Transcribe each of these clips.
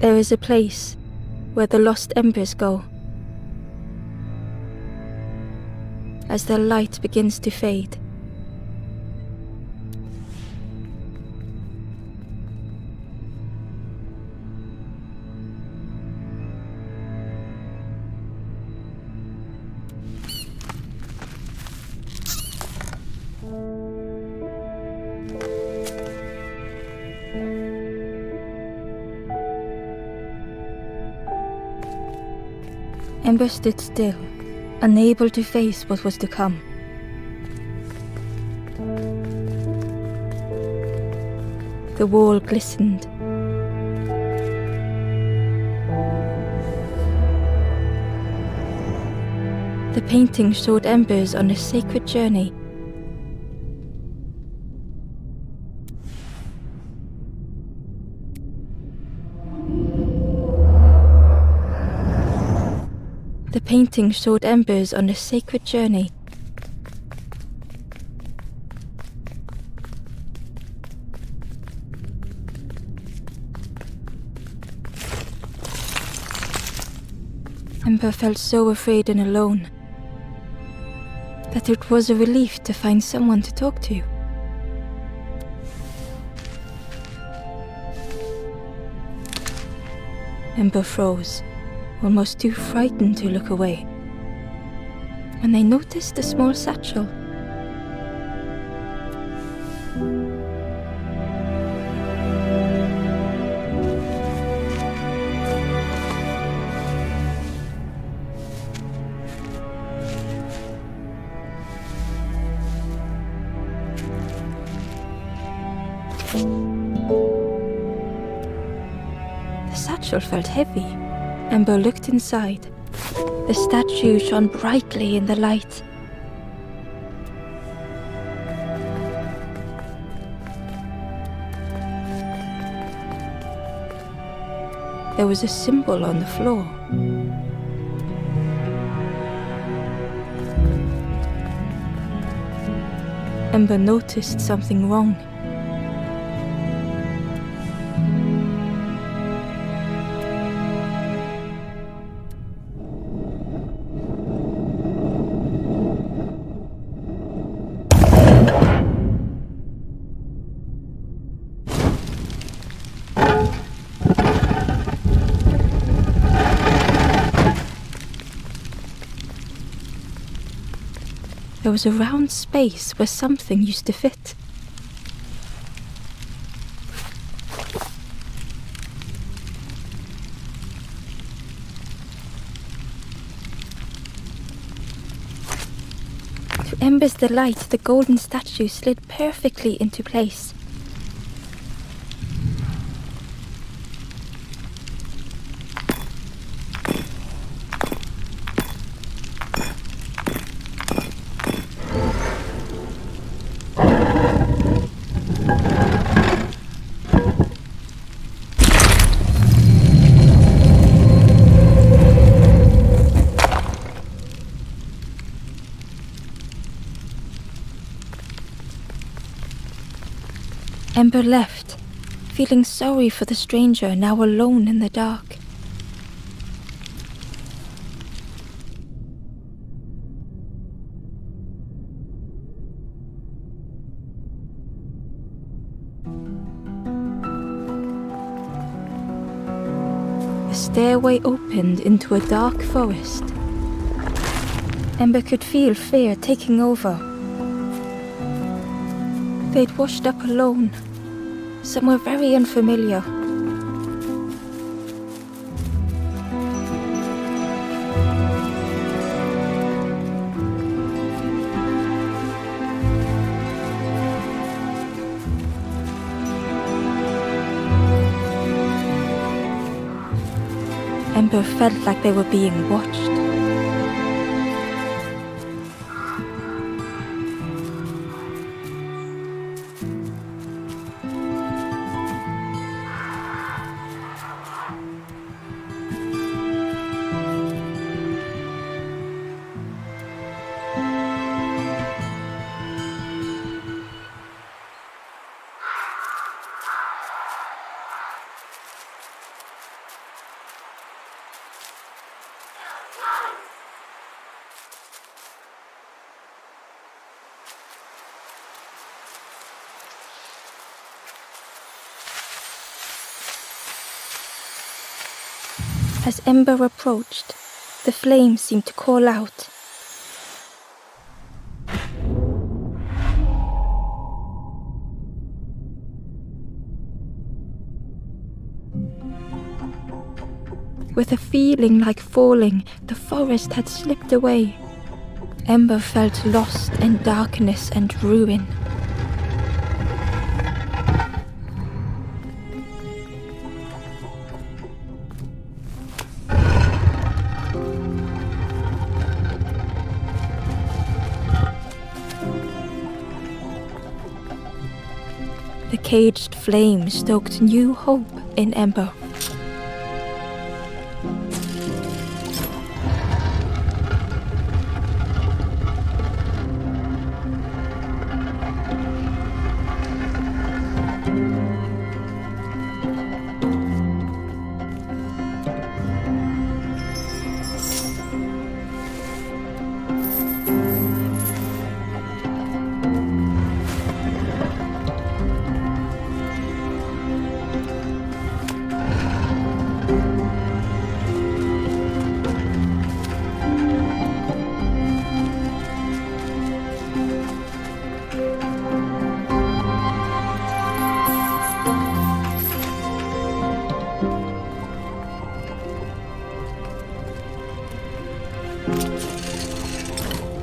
There is a place where the lost embers go. As their light begins to fade, Ember stood still, unable to face what was to come. The wall glistened. The painting showed embers on a sacred journey. The painting showed embers on a sacred journey. Ember felt so afraid and alone that it was a relief to find someone to talk to. Ember froze, almost too frightened to look away, when they noticed a small satchel. The satchel felt heavy. Ember looked inside. The statue shone brightly in the light. There was a symbol on the floor. Ember noticed something wrong. There was a round space where something used to fit. To Ember's delight, the golden statue slid perfectly into place. Ember left, feeling sorry for the stranger now alone in the dark. The stairway opened into a dark forest. Ember could feel fear taking over. They'd washed up alone, somewhere very unfamiliar. Ember felt like they were being watched. As Ember approached, the flame seemed to call out. With a feeling like falling, the forest had slipped away. Ember felt lost in darkness and ruin. The caged flame stoked new hope in Ember.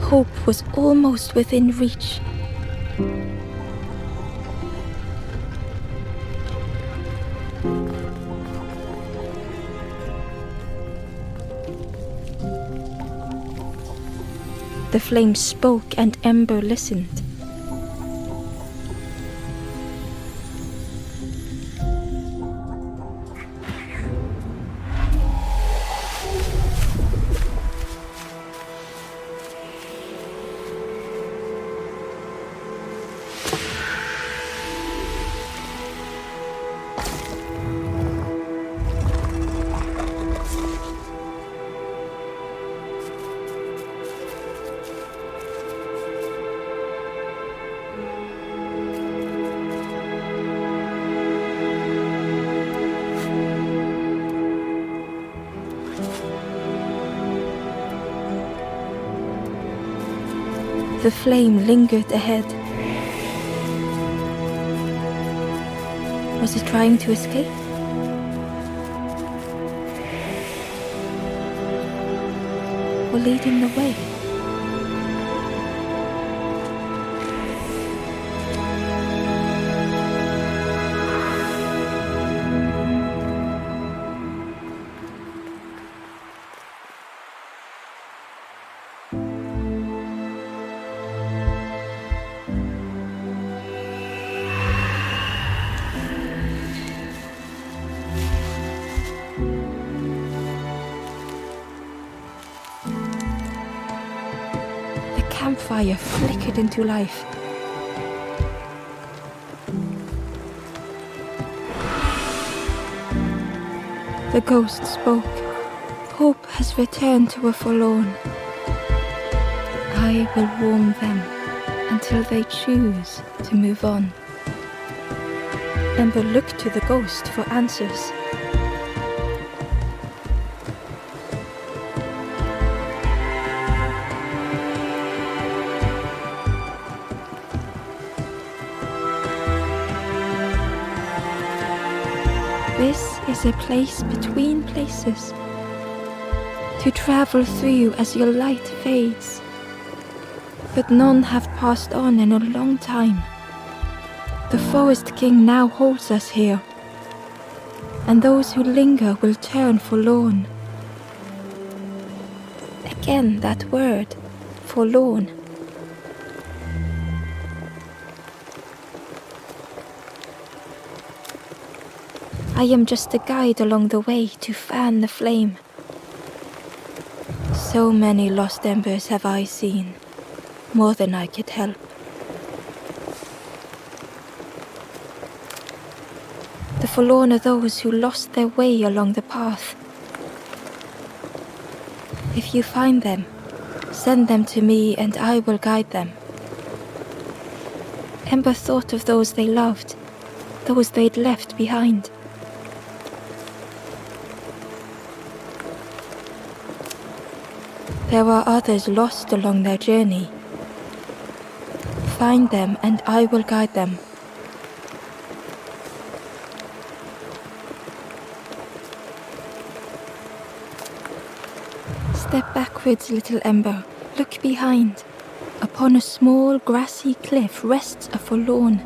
Hope was almost within reach. The flame spoke and Ember listened. The flame lingered ahead. Was it trying to escape? Or leading the way? Campfire flickered into life. The ghost spoke. Hope has returned to a forlorn. I will warm them until they choose to move on. Ember looked to the ghost for answers. This is a place between places, to travel through as your light fades. But none have passed on in a long time. The Forest King now holds us here, and those who linger will turn forlorn. Again that word, forlorn. I am just a guide along the way to fan the flame. So many lost embers have I seen, more than I could help. The forlorn are those who lost their way along the path. If you find them, send them to me and I will guide them. Ember thought of those they loved, those they'd left behind. There are others lost along their journey. Find them and I will guide them. Step backwards, little Ember. Look behind. Upon a small grassy cliff rests a forlorn.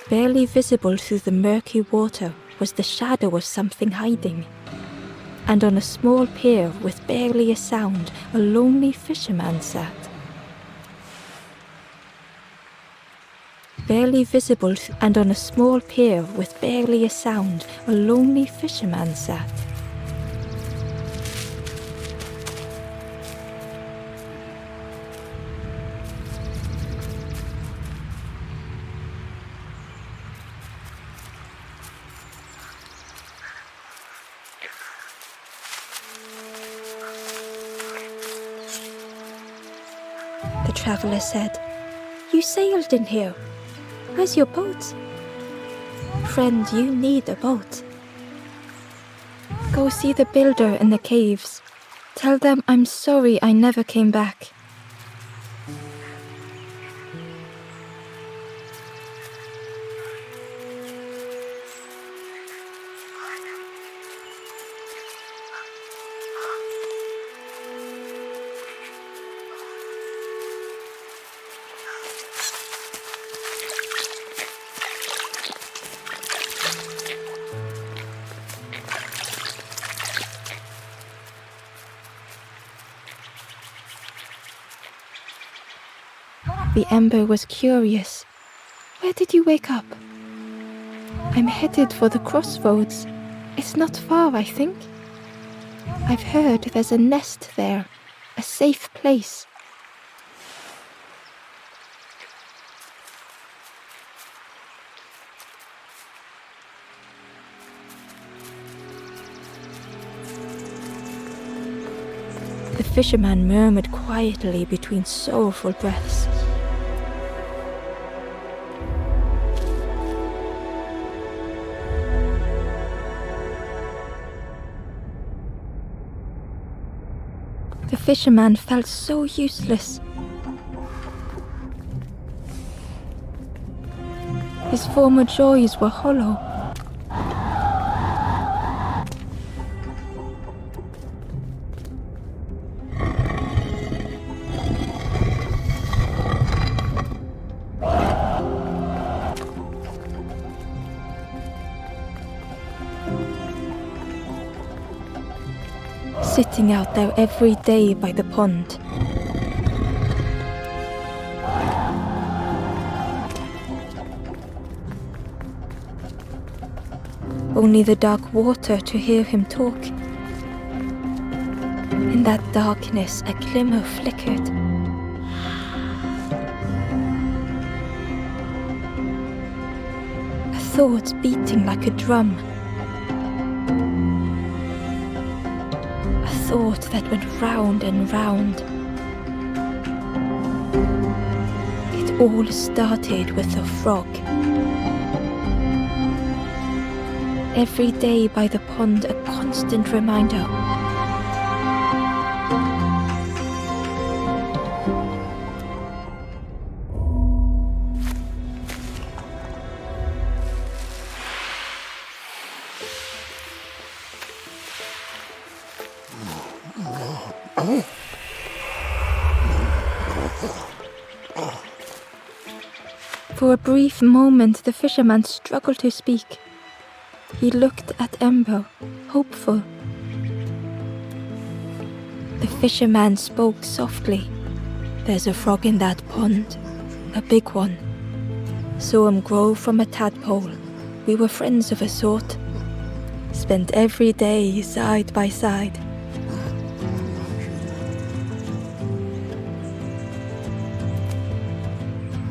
Barely visible through the murky water was the shadow of something hiding. And on a small pier with barely a sound, a lonely fisherman sat. Barely visible, and on a small pier with barely a sound, a lonely fisherman sat. The traveller said, "You sailed in here. Where's your boat?" "Friend, you need a boat. Go see the builder in the caves. Tell them I'm sorry I never came back." The Ember was curious. "Where did you wake up?" "I'm headed for the crossroads. It's not far, I think. I've heard there's a nest there, a safe place." The fisherman murmured quietly between sorrowful breaths. The fisherman felt so useless. His former joys were hollow. sitting out there every day by the pond. Only the dark water to hear him talk. In that darkness, a glimmer flickered. A thought beating like a drum. A thought that went round and round. It all started with a frog. Every day by the pond, a constant reminder. For a brief moment, the fisherman struggled to speak. He looked at Ember, hopeful. The fisherman spoke softly. "There's a frog in that pond, a big one. Saw him grow from a tadpole. We were friends of a sort. Spent every day side by side.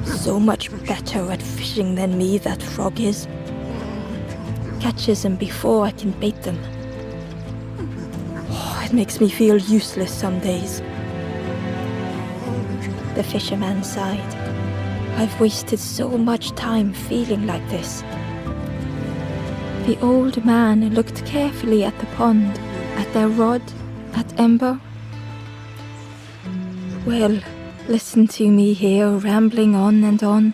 So much better at fishing than me, that frog is. Catches them before I can bait them. Oh, it makes me feel useless some days." The fisherman sighed. "I've wasted so much time feeling like this." The old man looked carefully at the pond, at their rod, at Ember. "Well, listen to me here rambling on and on.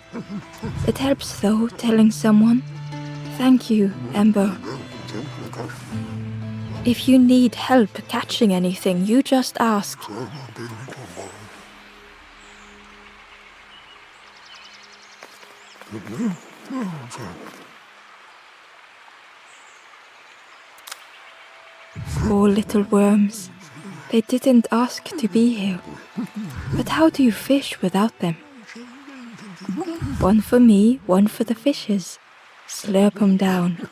It helps though, telling someone. Thank you, Ember. If you need help catching anything, you just ask." Poor little worms. They didn't ask to be here. But how do you fish without them? One for me, one for the fishes. Slurp 'em down.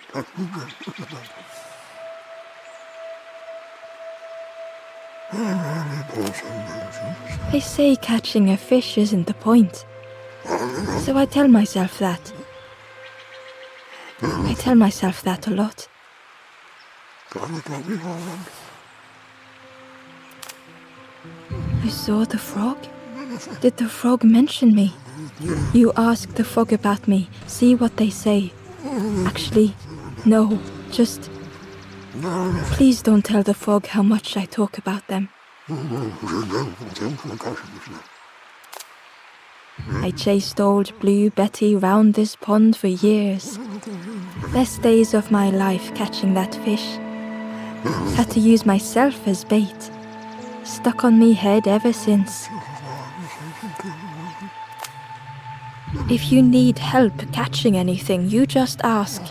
They say catching a fish isn't the point. So I tell myself that. I tell myself that a lot. You saw the frog? Did the frog mention me? You ask the frog about me, see what they say. Actually, no, just... Please don't tell the frog how much I talk about them. I chased old Blue Betty round this pond for years. Best days of my life catching that fish. Had to use myself as bait. Stuck on me head ever since. If you need help catching anything, you just ask.